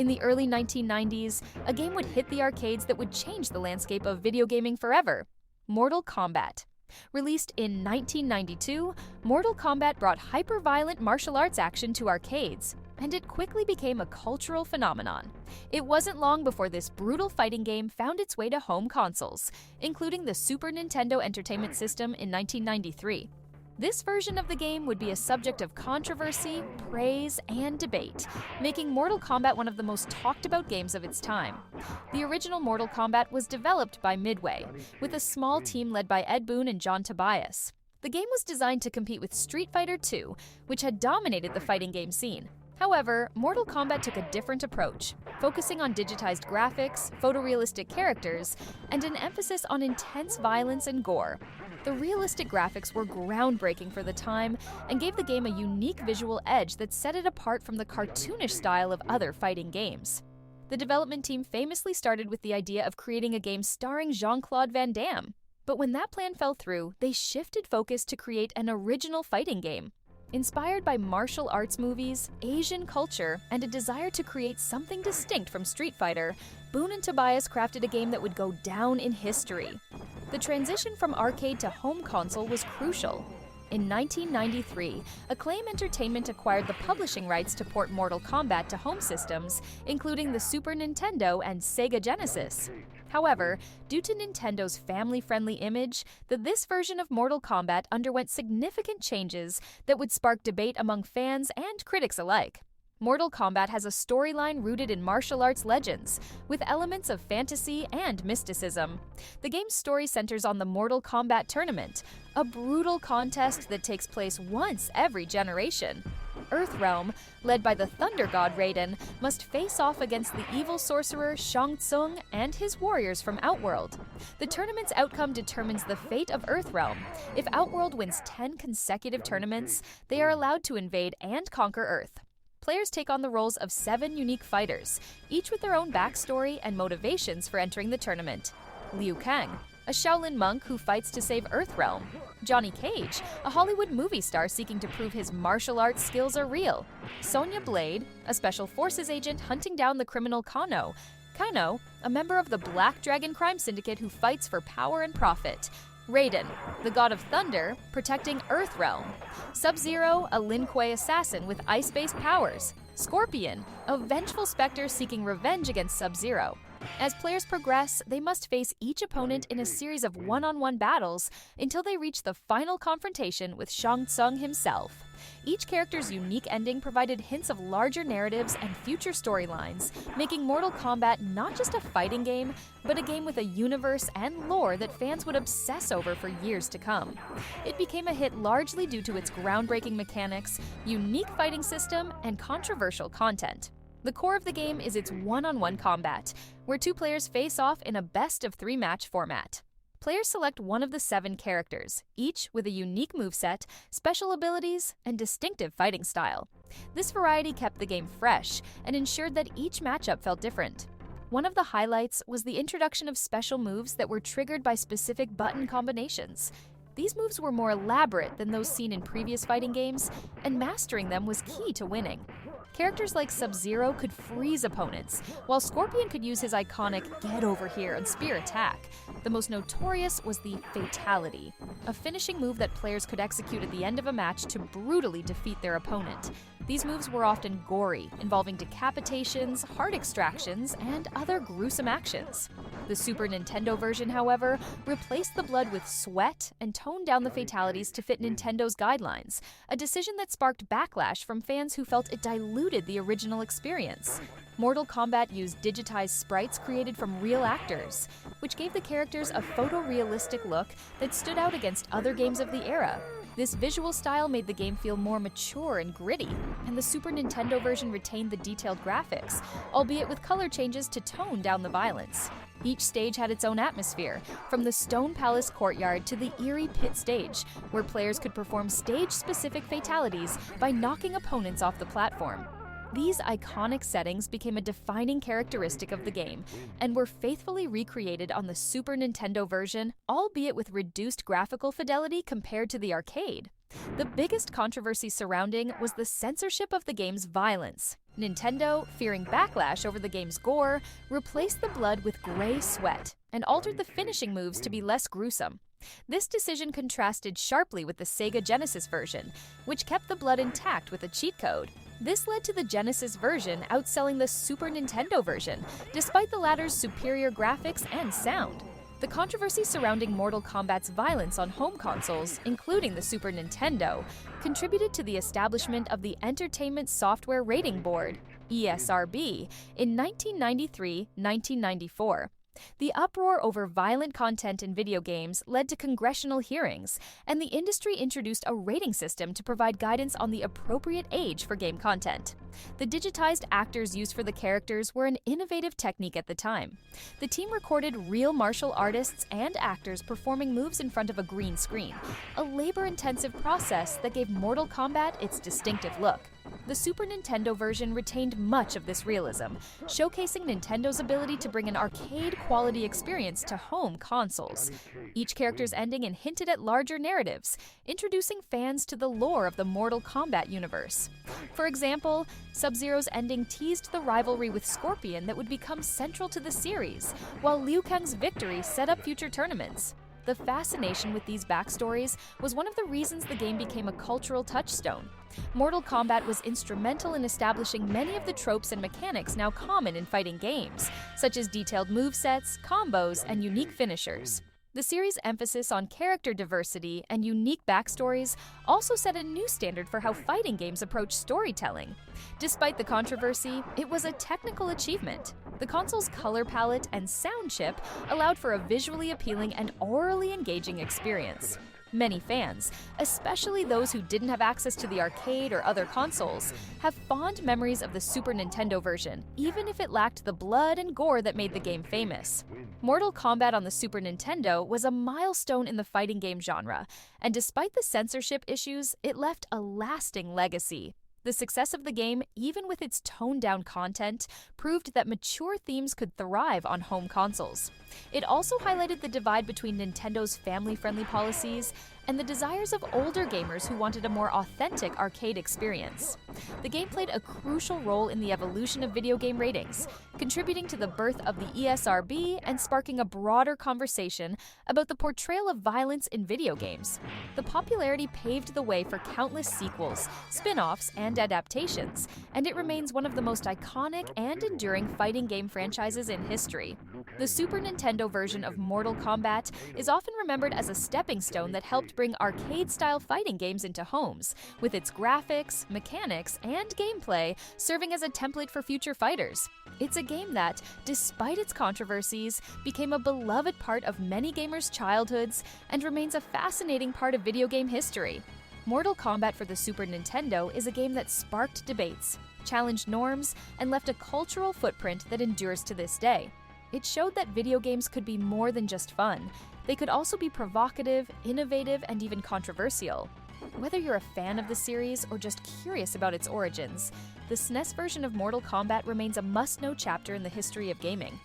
In the early 1990s, a game would hit the arcades that would change the landscape of video gaming forever: Mortal Kombat. Released in 1992, Mortal Kombat brought hyper-violent martial arts action to arcades, and it quickly became a cultural phenomenon. It wasn't long before this brutal fighting game found its way to home consoles, including the Super Nintendo Entertainment System in 1993. This version of the game would be a subject of controversy, praise, and debate, making Mortal Kombat one of the most talked about games of its time. The original Mortal Kombat was developed by Midway, with a small team led by Boon and Tobias. The game was designed to compete with Street Fighter II, which had dominated the fighting game scene. However, Mortal Kombat took a different approach, focusing on digitized graphics, photorealistic characters, and an emphasis on intense violence and gore. The realistic graphics were groundbreaking for the time and gave the game a unique visual edge that set it apart from the cartoonish style of other fighting games. The development team famously started with the idea of creating a game starring Jean-Claude Van Damme. But when that plan fell through, they shifted focus to create an original fighting game. Inspired by martial arts movies, Asian culture, and a desire to create something distinct from Street Fighter, Boon and Tobias crafted a game that would go down in history. The transition from arcade to home console was crucial. In 1993, Acclaim Entertainment acquired the publishing rights to port Mortal Kombat to home systems, including the Super Nintendo and Sega Genesis. However, due to Nintendo's family-friendly image, this version of Mortal Kombat underwent significant changes that would spark debate among fans and critics alike. Mortal Kombat has a storyline rooted in martial arts legends, with elements of fantasy and mysticism. The game's story centers on the Mortal Kombat tournament, a brutal contest that takes place once every generation. Earthrealm, led by the Thunder God Raiden, must face off against the evil sorcerer Shang Tsung and his warriors from Outworld. The tournament's outcome determines the fate of Earthrealm. If Outworld wins 10 consecutive tournaments, they are allowed to invade and conquer Earth. Players take on the roles of 7 unique fighters, each with their own backstory and motivations for entering the tournament. Liu Kang, a Shaolin monk who fights to save Earthrealm. Johnny Cage, a Hollywood movie star seeking to prove his martial arts skills are real. Sonya Blade, a special forces agent hunting down the criminal Kano. Kano, a member of the Black Dragon crime syndicate who fights for power and profit. Raiden, the god of thunder, protecting Earthrealm. Sub-Zero, a Lin Kuei assassin with ice-based powers. Scorpion, a vengeful specter seeking revenge against Sub-Zero. As players progress, they must face each opponent in a series of one-on-one battles until they reach the final confrontation with Shang Tsung himself. Each character's unique ending provided hints of larger narratives and future storylines, making Mortal Kombat not just a fighting game, but a game with a universe and lore that fans would obsess over for years to come. It became a hit largely due to its groundbreaking mechanics, unique fighting system, and controversial content. The core of the game is its one-on-one combat, where 2 players face off in a best-of-3 match format. Players select one of the 7 characters, each with a unique moveset, special abilities, and distinctive fighting style. This variety kept the game fresh and ensured that each matchup felt different. One of the highlights was the introduction of special moves that were triggered by specific button combinations. These moves were more elaborate than those seen in previous fighting games, and mastering them was key to winning. Characters like Sub-Zero could freeze opponents, while Scorpion could use his iconic "get over here" and spear attack. The most notorious was the Fatality, a finishing move that players could execute at the end of a match to brutally defeat their opponent. These moves were often gory, involving decapitations, heart extractions, and other gruesome actions. The Super Nintendo version, however, replaced the blood with sweat and toned down the fatalities to fit Nintendo's guidelines, a decision that sparked backlash from fans who felt it diluted the original experience. Mortal Kombat used digitized sprites created from real actors, which gave the characters a photorealistic look that stood out against other games of the era. This visual style made the game feel more mature and gritty, and the Super Nintendo version retained the detailed graphics, albeit with color changes to tone down the violence. Each stage had its own atmosphere, from the Stone Palace courtyard to the eerie pit stage, where players could perform stage-specific fatalities by knocking opponents off the platform. These iconic settings became a defining characteristic of the game and were faithfully recreated on the Super Nintendo version, albeit with reduced graphical fidelity compared to the arcade. The biggest controversy surrounding was the censorship of the game's violence. Nintendo, fearing backlash over the game's gore, replaced the blood with gray sweat and altered the finishing moves to be less gruesome. This decision contrasted sharply with the Sega Genesis version, which kept the blood intact with a cheat code. This led to the Genesis version outselling the Super Nintendo version, despite the latter's superior graphics and sound. The controversy surrounding Mortal Kombat's violence on home consoles, including the Super Nintendo, contributed to the establishment of the Entertainment Software Rating Board, ESRB, in 1993-1994. The uproar over violent content in video games led to congressional hearings, and the industry introduced a rating system to provide guidance on the appropriate age for game content. The digitized actors used for the characters were an innovative technique at the time. The team recorded real martial artists and actors performing moves in front of a green screen, a labor-intensive process that gave Mortal Kombat its distinctive look. The Super Nintendo version retained much of this realism, showcasing Nintendo's ability to bring an arcade-quality experience to home consoles. Each character's ending hinted at larger narratives, introducing fans to the lore of the Mortal Kombat universe. For example, Sub-Zero's ending teased the rivalry with Scorpion that would become central to the series, while Liu Kang's victory set up future tournaments. The fascination with these backstories was one of the reasons the game became a cultural touchstone. Mortal Kombat was instrumental in establishing many of the tropes and mechanics now common in fighting games, such as detailed movesets, combos, and unique finishers. The series' emphasis on character diversity and unique backstories also set a new standard for how fighting games approach storytelling. Despite the controversy, it was a technical achievement. The console's color palette and sound chip allowed for a visually appealing and orally engaging experience. Many fans, especially those who didn't have access to the arcade or other consoles, have fond memories of the Super Nintendo version, even if it lacked the blood and gore that made the game famous. Mortal Kombat on the Super Nintendo was a milestone in the fighting game genre, and despite the censorship issues, it left a lasting legacy. The success of the game, even with its toned-down content, proved that mature themes could thrive on home consoles. It also highlighted the divide between Nintendo's family-friendly policies and the desires of older gamers who wanted a more authentic arcade experience. The game played a crucial role in the evolution of video game ratings, contributing to the birth of the ESRB and sparking a broader conversation about the portrayal of violence in video games. The popularity paved the way for countless sequels, spin-offs, and adaptations, and it remains one of the most iconic and enduring fighting game franchises in history. The Super Nintendo version of Mortal Kombat is often remembered as a stepping stone that helped bring arcade-style fighting games into homes, with its graphics, mechanics, and gameplay serving as a template for future fighters. It's a game that, despite its controversies, became a beloved part of many gamers' childhoods and remains a fascinating part of video game history. Mortal Kombat for the Super Nintendo is a game that sparked debates, challenged norms, and left a cultural footprint that endures to this day. It showed that video games could be more than just fun. They could also be provocative, innovative, and even controversial. Whether you're a fan of the series or just curious about its origins, the SNES version of Mortal Kombat remains a must-know chapter in the history of gaming.